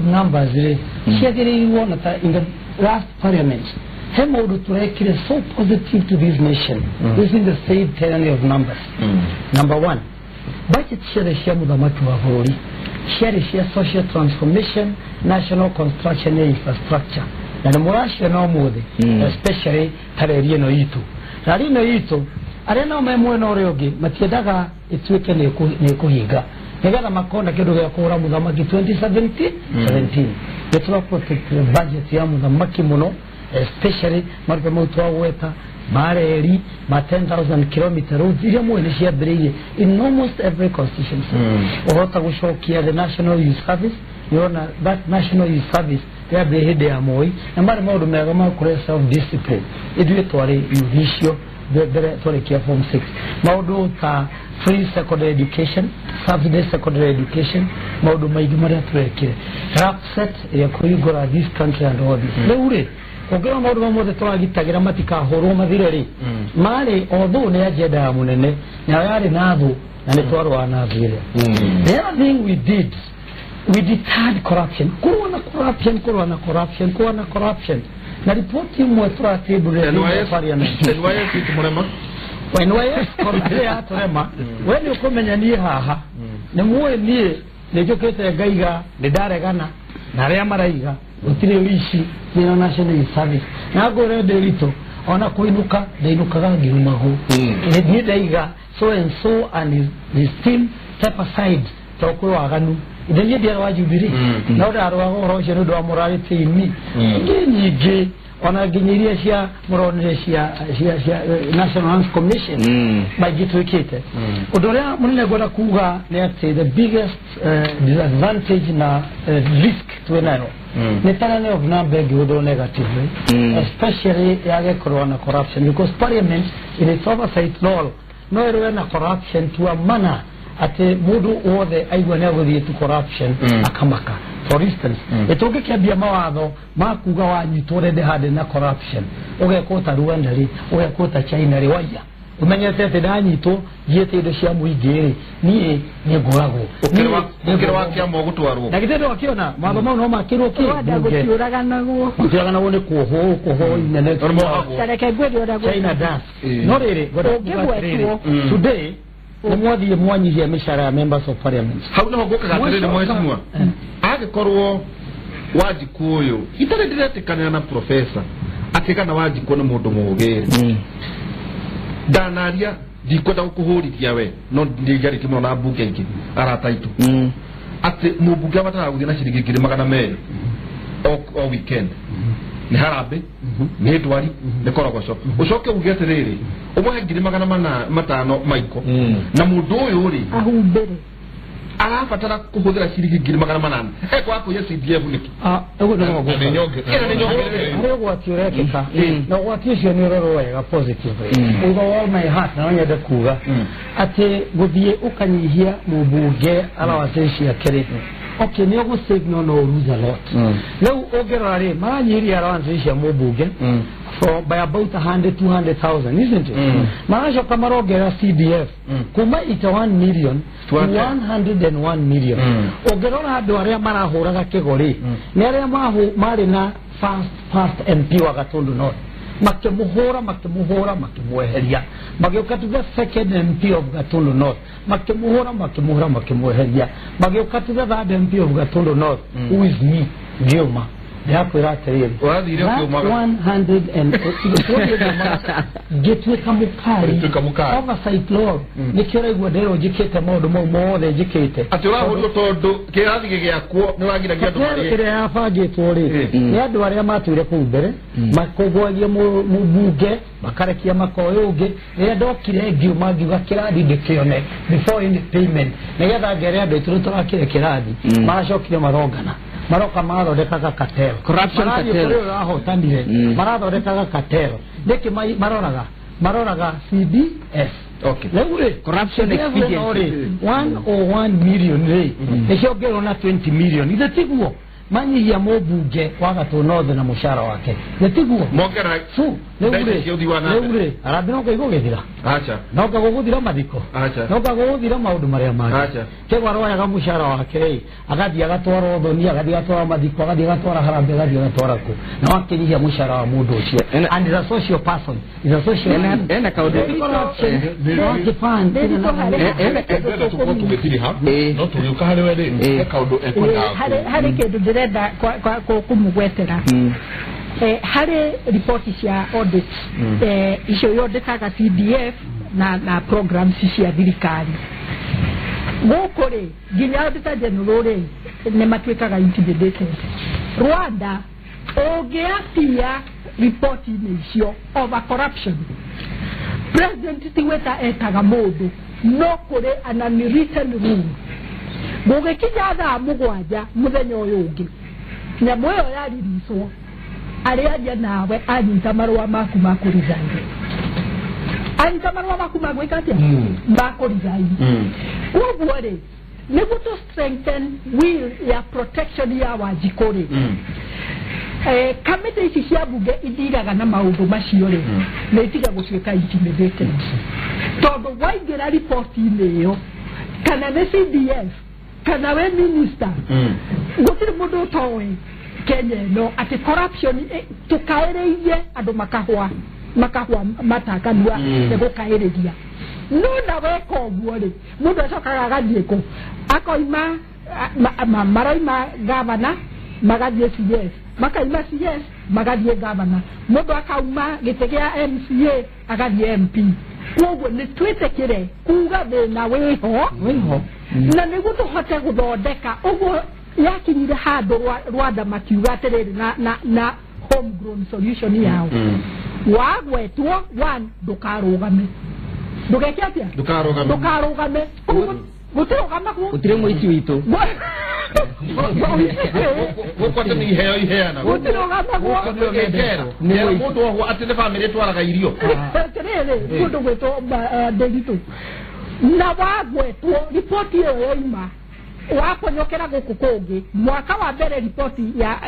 numbers rĩ ciagĩrĩirwo na in the last parliament Hemo Duturek is so positive to this nation using the same tyranny of numbers. Number one, budget share Mudamatu Hori, share social transformation, national construction and infrastructure. And the Murasha no more, especially Tarino Itu. Tarino Itu, Arena Memo and Oriogi, Matiadaga, it's weekend Nekuhiga. Negara Makona Kedu Yakura Mudamaki 2017. The Tura protect the budget Yamudamaki Mono, especially Margamutua Weta, Mareri, 10,000 kilometer roads, in almost every constituency. Orota Wushokia, the National Youth Service, that National Youth Service, they have the head of Moy, and Maramo Megama self discipline. It will issue the care form 6. Maudu free secondary education, subsidy secondary education, Maudu Maigumara Treke. Rapset, Yakuigora, this country and all this. Ogera modu mo de toa gita gramatika horoma direri male odo ne ajeda munene na yale nazo na ne toa wa nazire. The other thing we deterred corruption. Corruption. Na ripoti mwetra table ya parliament. NYS itumurema. NYS komea turema. When you komenya ni haha. Ne muwe ni ne jokete gaiga ne dare gana na rea maraiga. Utile wishi ni national youth service na gore delito ona kuinuka deinuka gangi umaho ni daiga so and so and his team step aside tokwe waganu idenye dia wajibiri na ora arwa roje ndo amorality ni ngije ona ginyiria cia muronire cia national commission magitwikite udorea munene gora kuga ne ati the biggest disadvantage na risk tuenayo Netana of Nabeg would do negatively, especially corona corruption, because Parliament in its oversight law, no area corruption to a manner at a Mudu or the Iwanavadi to corruption, Akamaka. For instance, the Toge Kabiamado, Makugawa, you told they had a corruption, Oga Kota Ruandari, Oga Kota China Riwaya. Umenya tete dani to yete de shamu igere ni gorago ukirwa kya mogutu waru nakitete wakiona mabama no makiro ki uraga nago uraga nawo ne koho inene sareke gwedi urago China dance no rere today umwadi mwanyi ya mishara members of parliament hauna hogoka gatere mwesimwa age korwo waji kuyo itare direct kana professor atikana waji kono mundu mugere danaria dikota kuhurithia we no ndigari kimwe na buke iki arataitu ati mubuga batara guthina shirigikire magana meri o weekend ni harabe ni edwari ni korogoso ucoke ugete riri umwe ngiri magana matano maiko na mundu uyu ri ahumbere arafatara kuhudira shirigikire magana manana kwa ko yesi DF niki ego no go ni nyonge ego atirekeka na watisho ni roro wa positive with all my heart na nyada kuga ate godie ukanyihia mubuge ala waseshi ya kere okay ni ogo signal no lose a lot now ogerare manyiri ala waseshi ya mubuge for by about 100-200,000, isn't it? Maasho kamarogera CDF kuma ita 1 million to 101 million. Ogerora hadu area marahuraga kegori. Ni area mari na fast MP wa Gatundu North. Makemuheria. Mageukatua second MP of Gatundu North. Makemuheria. Mageukatua third MP of Gatundu North. Who is me? Gilma. That 100 Getwe Kamukari oversight law nikira igwadero jikete modo mo de jikete atura hodo todo kirathi gigiakwo ni wagira giandu kire yafaje tore ni andu aria mature ku mbere makogwagie mubuge makarekia makoyuge ni ndokire ngio magiuga kirathi ndikione before in payment nigetha ngere andu turutura kire kirathi maracokire marongana maroka maro dekaga katero corruption katero aho tandire marado dekaga katero deke maroraga CBS okay leure corruption expediency 101 million rei ekogero na 20 million idatiguo manyi ya mobuge kwa Gatundu North na mushara wake idatiguo mogera so neure arabino ko igogethira acha no ka gogudira madiko acha no ka gogudira maundu maria ma acha ke waro ya gamushara wake agathi agatwara thoni agathi agatwara madiko agathi agatwara harambe agathi agatwara ku na wakinyia mushara wa mundu ucio and is a social person is a social ena kaudu Japan no tuliuka hali wede kaudu ekona hali kedu direda kwa kumugwetera hali ripoti cia audit icio yondekaga CDF na programs cia thirikari gukuri nginya auditor general ne matwikaga intimidated Rwanda ogeatia ripoti icio over corruption president tiweta etaga mundu no kuri an unwritten rule mugikinya thaa mugwanja muthenya uyu ungi nyamũ ĩyo yaririswo arĩaria nawe anyita marũa maku ma kũrizaini anyita marũa maku ma gwĩka atĩa ma kũrizaini koguo rĩ nĩguo to strengthen will ya protection ya Wanjikũ rĩ kamĩtĩ ici cia mbunge ithiraga na maũndũ macio rĩ nĩ itiga gũtuĩka intimidated tondũ waingĩra riboti-inĩ ĩyo kana nĩ CDF kana we minister gũtirĩ mũndũ ũtoĩ Kenya no ati corruption tukaereirie andu makahwa matakanua nego kaereria no na weka oguo ri mundu acokaga agathie ku akoima maraima gavana magathie CS makaima CS magathie gavana mundu akauma gitegia MCA agathie MP koguo ni twitekire kuga thina wiho na niguo tuhote guthondeka uguo yakinyire handu Rwanda makiuga atiriri na homegrown solution yao wagwetwo one ndukarugame ndugeke atia ndukarugame gutirugama ku utire muici witu gukwate ni iheo iheana gutirugama ku ni mundu oho atine family twaraga irio tiriri mundu gwetwo Nderitu na wagwetwo ripoti iyo yoima wakonyokera guku kungi mwaka wa mbere ripoti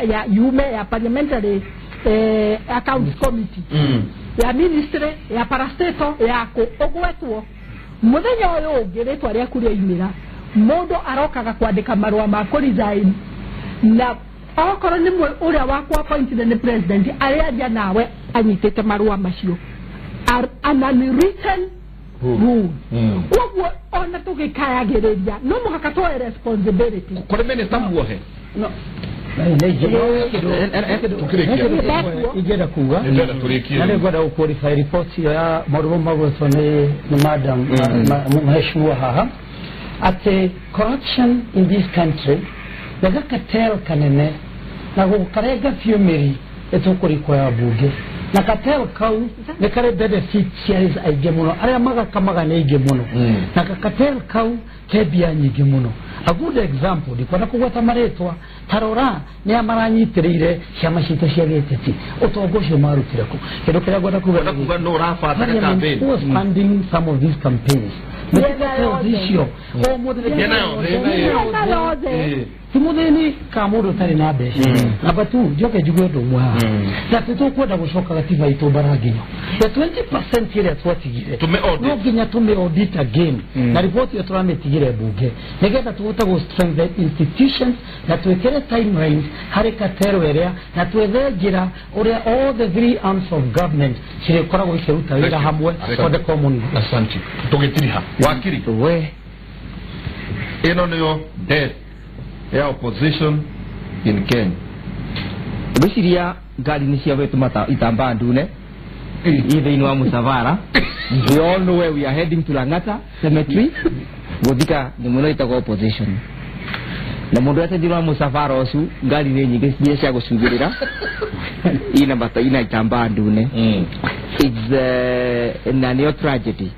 ya yume ya parliamentary accounts committee ya ministry ya parastato yako ogwetwo muthenya uyu ungi ritwa ria kuria imira mundu arokaga kwandika marua ma resign na okoro ni uria wakwa appointed ni president aria nawe anyitete marua macio an unwritten rule kwa ona tugikayagereria no muhaka to responsibility kore minister muohe no igera kuga nale gwada uqualify report ya marumo magoso ni madam mheshimiwa haha ate corruption in this country daga katel kanene na gukarega fiumeri etukuri ya bunge na katel kau ne kare benefits ya aige muno aria magakamaga ne aige muno na katel kau kebia nyingi muno a good example dikona kugwata maretwa tarora ne amaranyitireire ciama cito cia giteti utongocio marutire ku kindo kiria gwata kuga no rafa ta campaign was funding some of these campaigns issue o modelo timudeni kamudo tari na besha abatu joke jugwedo mwa na tutokwenda gushoka gatiba ito baraginyo ya 20% ile twatигire no ginya tume audit again na report yetu ametigire bunge negeta tuota go strengthen institutions na tuwekere timelines harika tero area na tuwethegira ore all the three arms of government chire kora go ikiruta wira hamwe for the common asante tugetiriha wakiri we eno niyo death ya opposition in Kenya bisiria gari ni cia wetu mata itamba ndune either inwa musavara we all know where we are heading to Langata cemetery godika ni munoita go opposition na mundu atendira musavara osu gari ni nyingi cia gucungirira ina bata ina itamba ndune it's a tragedy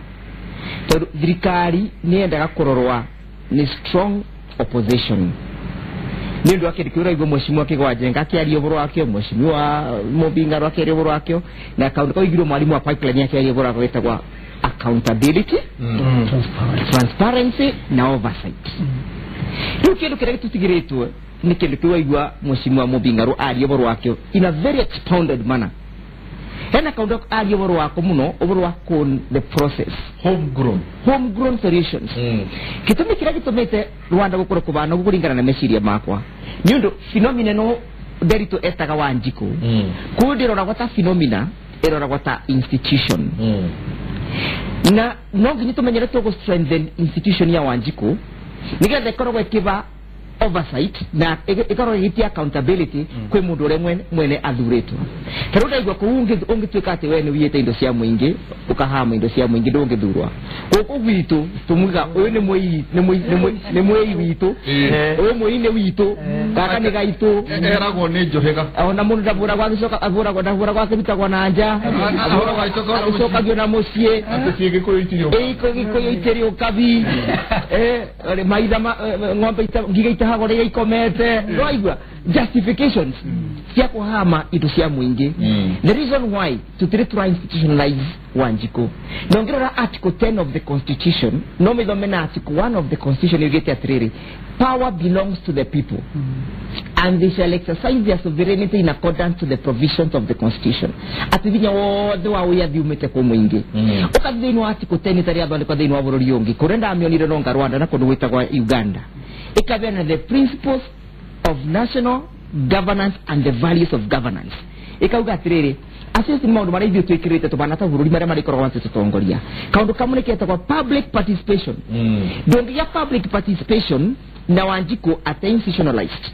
to thirikari ni endaga kurorwa ni strong opposition nindu akirikira igwo mheshimiwa kigwa jenga kiario boro akio mheshimiwa mobinga ro akiario boro akio na account ko igiro mwalimu wa pipeline yake akiario boro akita kwa accountability transparency na oversight kindu kire tutigiretwe ni kindu kiwa igwa mheshimiwa mobinga ro ario boro akio in a very expounded manner hena kaundu ali oboro wako muno oboro wako the process homegrown solutions kitumi kira gitumite Rwanda gukora kubana gukuringana na meciria makwa niundu phenomena no derito etaga Wanjiku kudirora gwata phenomena erora gwata institution na no nginya tumenyere to strengthen institution ya Wanjiku nigetha ikorwo ikiba oversight na ikorwo igitia accountability kwi mundu ure mwene athuritwo taruda igwa ku ungituika ati we ni wiyete indo cia muingi ukahama indo cia muingi ndungithurwa guku gwitu tumuga uyu ni mwei witu uyu mwei ni witu kaka ni gaitu eragwo ni njohega ona mundu ndabura gwa gicoka ndabura gwa kibitagwa na nja abura gwa gicoka gyo na mucie atiege ko itirio ko itirio kabi ole maitha ngombe gigaita hagore ikomete roigwa justifications cia kuhama indo cia muingi the reason why to institutionalize Wanjiku nongerera article 10 of the constitution no mithomena article 1 of the constitution you get atriri power belongs to the people and they shall exercise their sovereignty in accordance to the provisions of the constitution ativinya wothe wa uya thiumite ku muingi ukathini wa article 10 tari abandi kwa thini wa bururi ungi kurenda amionire ronga Rwanda na kundu gwitagwa Uganda ikabena the principles of national governance and the values of governance ikauga atiriri assessing maundu mara ithu twikirite tubana ta bururi mara marikoro wantu tutongoria kaundu kamwe ketagwa public participation ndongi ya public participation na Wanjiku ate institutionalized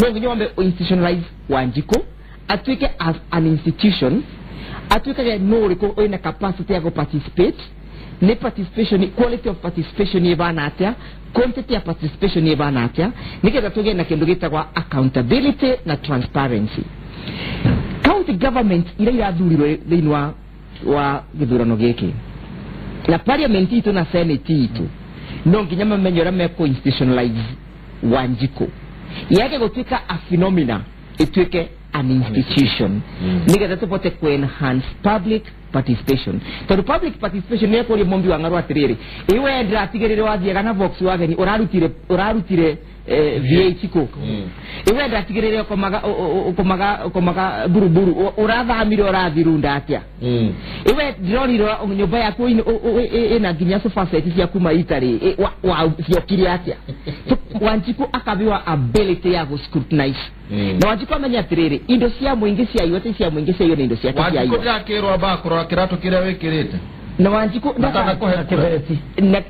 no nginya wambe institutionalize Wanjiku atwike as an institution atwike no riko ina capacity ya participate ne participation quality of participation yebana atia quantity of participation yebana atia nikeza tuge na kindu gitagwa accountability na transparency county government ile yathurirwe thiini wa githurano giki na parliament itu na senate itu no nginya mamenyora meko institutionalize Wanjiku yake gutwika a phenomena itwike an institution nikeza tupote ku enhance public participation to public participation ne ko ri mombi wa ngaru atiriri iwe ndira tigirire wathiega na Volkswagen urarutire VAT ko iwe ndira tigirire komaga buruburu urathamire urathirunda atia iwe ndiroriro nyumba yaku ina nginya sofa set cia kuma Italy wa ciokire atia Wanjiku akabiwa ability ya scrutinize na Wanjiku amenya atiriri indo cia muingi cia yote cia muingi cia indo cia cia Wanjiku ndakirwa bakoro kirato kiria wikirite na Wanjiku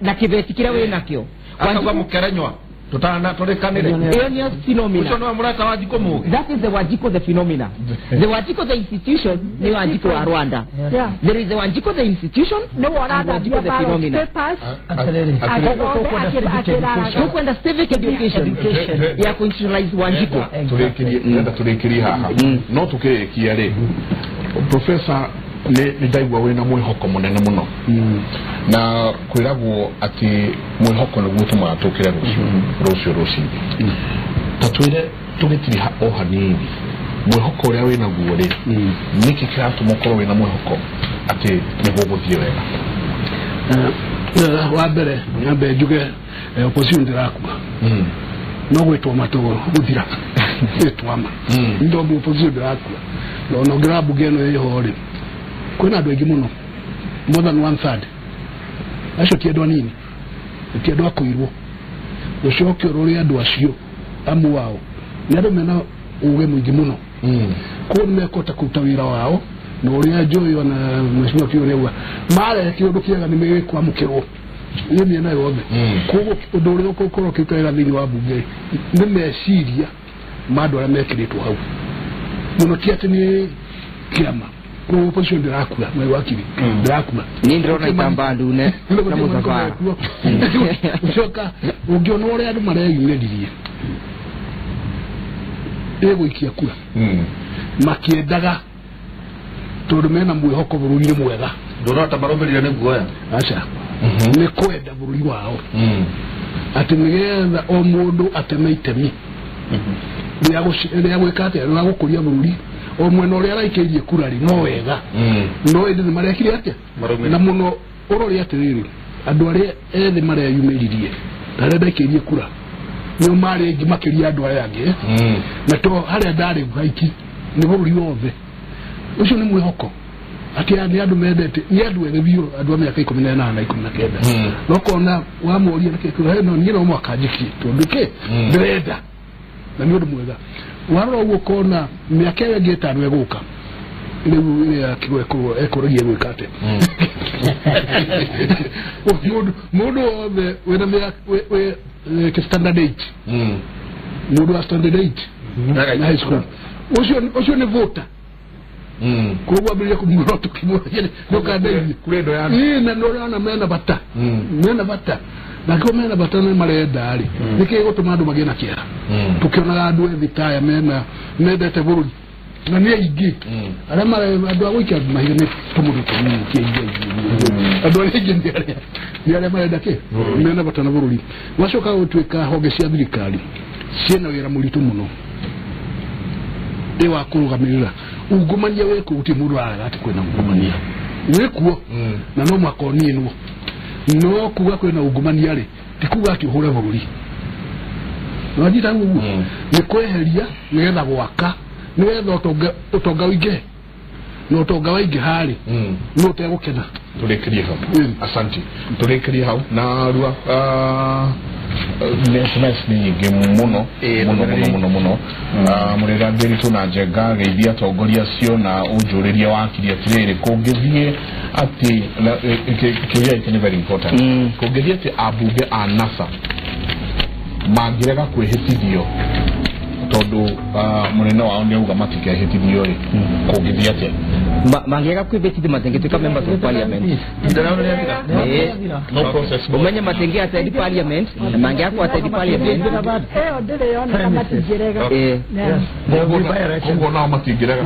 na kibeti kiria we nakio Wanjiku mukerenywa tutana turekanire iyo phenomena ucho no murata Wanjiku muge that is the Wanjiku the phenomena the Wanjiku the institution ni Wanjiku wa Rwanda there is the Wanjiku the institution no warada the phenomena kwenda civic education ya constitutionalize Wanjiku turekirie haha no tukirekia ri professor ni ndaigwa wena mwihoko munene muno na kwiragwo ati mwihoko ni gutuma tukire rucio tatwire tugitiri o hanini mwihoko uria wena guo ri niki kiratuma ukorwo wena mwihoko ati ni guguthie wega wa mbere nyambe njuge opposition ndirakuma no gwitwo matogo guthira twama ndo mu opposition ndirakuma no grabu geno yeho ri kwena andu aingi muno more than 1/3 acio ti andu anini ti andu akuirwo ucokio ruri andu acio amu wao ni andu mena uge mwingi muno ko ni mekota kuruta wira wao na uria njoyo na mheshimiwa kio newa mara kiundu kiega ni mekwamukirwo ni miena yothe koguo undu uria ukorwo kiutera thini wa bunge ni meciria mandu aria mekiritwo hau muno ti ati ni kiama ko opposition ndirakura mwe wakiri ndirakura ni ndrona itambandu ne na muzavara ucoka ungiona uria andu mareyumiririe ego ikia kura makiendaga tondu mena mwihoko bururi mwega ndorata baromerire ne guoya acha ni kwenda bururi wao ati nigetha o mundu ateme itemi ria gwikate ria gukuria bururi o mwena uria araikirie kura ri no wega no indi marekire atia na muno urori atiriri andu aria ethĩ mareyumĩririe arĩa ndaikirie kura nĩo marĩ ngi makiria andu aya angĩ na to harĩa ndarĩ haiki nĩ bũrũri wothe ucio nĩ mwĩhoko ati ni andu mendete ni andu ene biyo andu amyaka 18 na 19 nokona wa moria nakekura heno ngino mwaka jiki tonduke ndreda na nyodo mwega waro wokona myaka yege tano yeguka ile ya kiweko ekorogie gwikate mudu wena me we standard 8 mudu wa standard 8 na high school osho ne vota kwa bila kumroto kimoja ndoka dai kuledo ya na ndona mena bata mena bata na kwa mena bata na mare dali nike gotomado magena kiara tukiona andu evitaya mena medete burudi na niye igi ala mare adu awiki mahine tumudu tumudu kiege adu legend yale mare dake mena bata na burudi washoka utweka hogesia thirikari ciena wira muritu muno ewa kurugamirira ungumania weko uti muru ati kwena ungumania wekuo na no makoni no no kuga kwena ungumania ri tikuga ati hore bururi wajita ngugu ni kweheria nigetha gwaka nigetha utonga wige no utonga waige hari no tegukena turekerie hau asante turekerie hau na rua SMS ni gemuno muno murega ngiri tuna jenga geithia tongoria cio na unjuriria wa kiria tiriri kungithie ati kiria ikene very important kungithie ati abunge a NASA mangirega kwihitithio tondu munene wao ni uga matike hitithio ri kungithie ati mangirega kwihitithio matengetuka members of parliament no process umenye matenge ati parliament mangirega kwa ati parliament ndire yona matigirega kongo na matigirega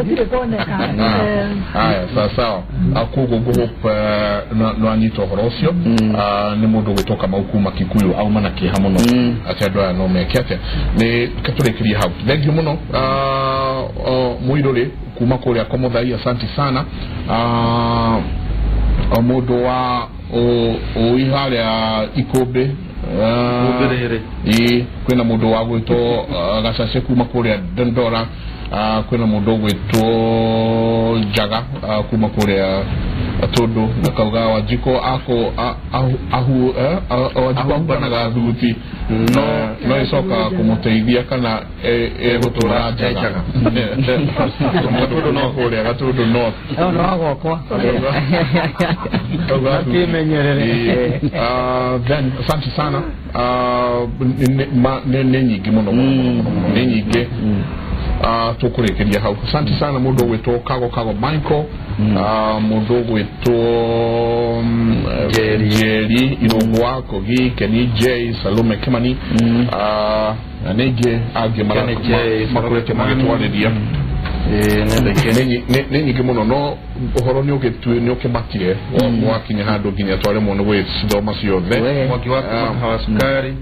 ndire koneka aya sawa akugo group no anyito horocio ni mundu gwitoka maukuma Kikuyu au mana ki hamuno atadwa no mekete ni katurekiria hau thank you muno muidole kuma kule akomodai asante sana omodo wa ihale ya ikobe kwena mudo wa gwito gasase kuma kule Dondora kwena mudo gwito Jaga kuma kule atodo na kauga wajiko ako wajiko bana gazuti no isoka kumuteithia kana gutura Jaga atodo no kule atodo no agokwa kimenyerere then asante sana nyingi muno nyingi tukurekeria hau asante sana mundu gwito kago Michael mundu gwito Jerry Irongwa Kogi Kenny J Salome Kimani nege age mara makurete magitwariria nenyi kimono no uhoro ni okematire mwakinya handu ginya tware muno we sidoma ciothe mwaki wa hawasukari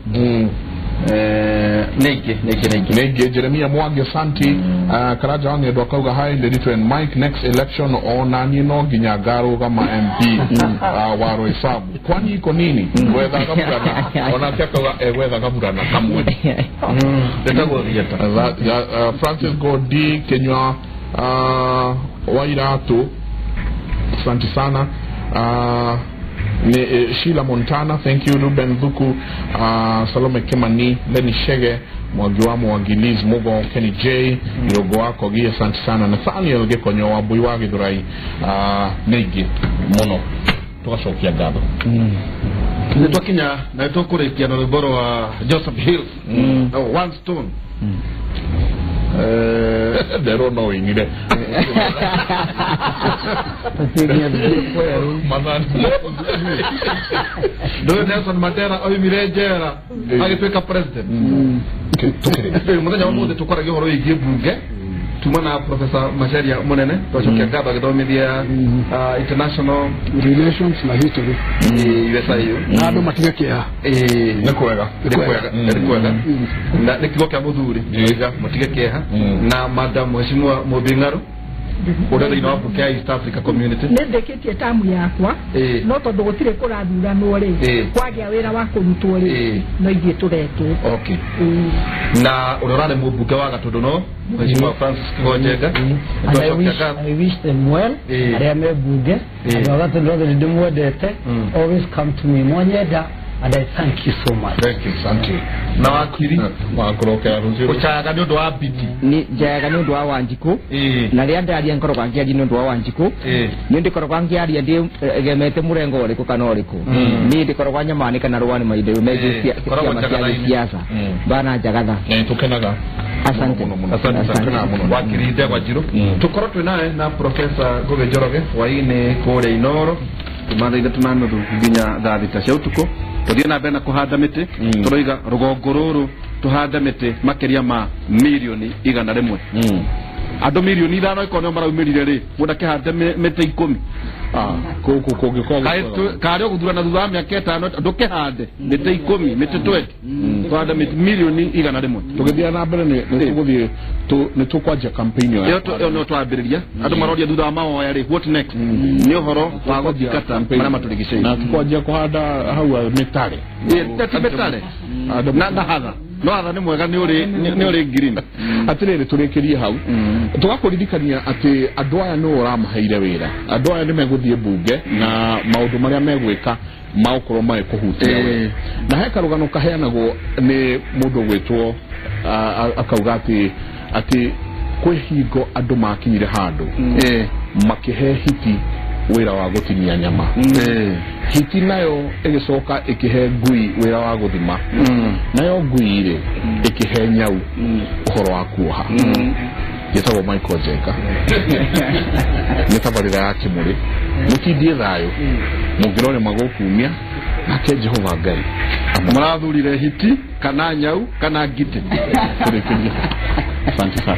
nege Jeremia Mwangi santi karaja wange ndo kauga hai ndito and Mike next election ona nino ginya garu kama MP waro isabu kwani iko nini wetha kabura ona kaka wetha kabura na kamwe ndetago yata Francis Godi Kenya wairatu asante sana ni Sheila Montana thank you Ruben Dhuku Salome Kimani Leni Shege Mwagiwamo Wangiliz Mugo Kenny J Irogo wako Gia asante sana Nathaniel Gekonyo Wabui wagi durai Negi Mono tukashokia gaba nitwa Kenya na itokure kiano liboro wa Joseph Hill one stone they don't know in it. Do Nelson Mandela oyi mirejera agipeka president mutanya wa mude tukora gihoro yigebunge tumana Professor Macharia Munene twachokia gaba gidomithia international relations na history yesayo nado matigekia nekwega na nikigo kya muthuri ndiga matigekia na madam mheshimiwa Mobingaro urenda ino abuke East Africa Community ndeketie tamu yakwa no tondu gutire kurathuranwo ri kwagia wira wa kurutwo ri no ithie turetwo okay na urorane mubuke wa Gatundu no Mheshimiwa Francis Kigonjega I wish them well aria me bunge abagatu ndo ndimwendete always come to me Mwanyeda and I thank you so much. Thank you, Santi. Na wakiri wakurokera ruziro uchaga ndio wa biti ni jaga ndio wa Wanjiku na ria ndari enkoro kwangia ndio wa Wanjiku ni ndikoro kwangia ria ndi gemete murengo uriku kana uriku ni ndikoro kwanya manika na rwani maide umeje siasa bana jagatha tukenaga asante wakiri ndia kwa jiro tukoro twinae na Professor Goge Njoroge waine kore inoro tumathaitha tunano nginya thaathita cia utuko tuthie na mbere na kuhanda miti turoiga rugongo ruru tuhanda miti makiria ma milioni 100 andu milioni 5 ikono maraumirire ri munda kihande miti 10 kuku kugiko kari guthurana thutha wa miaka 5 ndukihande miti 10 miti 20 tuhanda miti milioni 100 tugithia na mbere ni tuguthie ni tukwanjia campaign yo no twambiriria andu maroria thutha wa maoya ri what next ni uhoro wa guthikata mara maturigicei na tukwanjia kuhanda hau mitare mitare na hadha no atha ni mwega ni uri green atirere turekerie hau tugakuririkania ati andu aya no uramaheire wira andu aya ni meguthie bunge na maundu maria megwika maukoro mai kuhutia we na heka rugano kaheanagwo ni mundu gwitwo akauga ati kwihingo andu makinyire handu makihe hiti wira wa gutinia nyama hiti nayo igicoka ikihe ngui wira wa guthima nayo ngui ire ikihe nyau uhoro wa kuoha yetagwo Michael Njenga nitabarira ya Kimuri mutindie thayo mungirone magokumia nake Jehova Ngai amarathurire hiti kana nyau kana ngite asante sana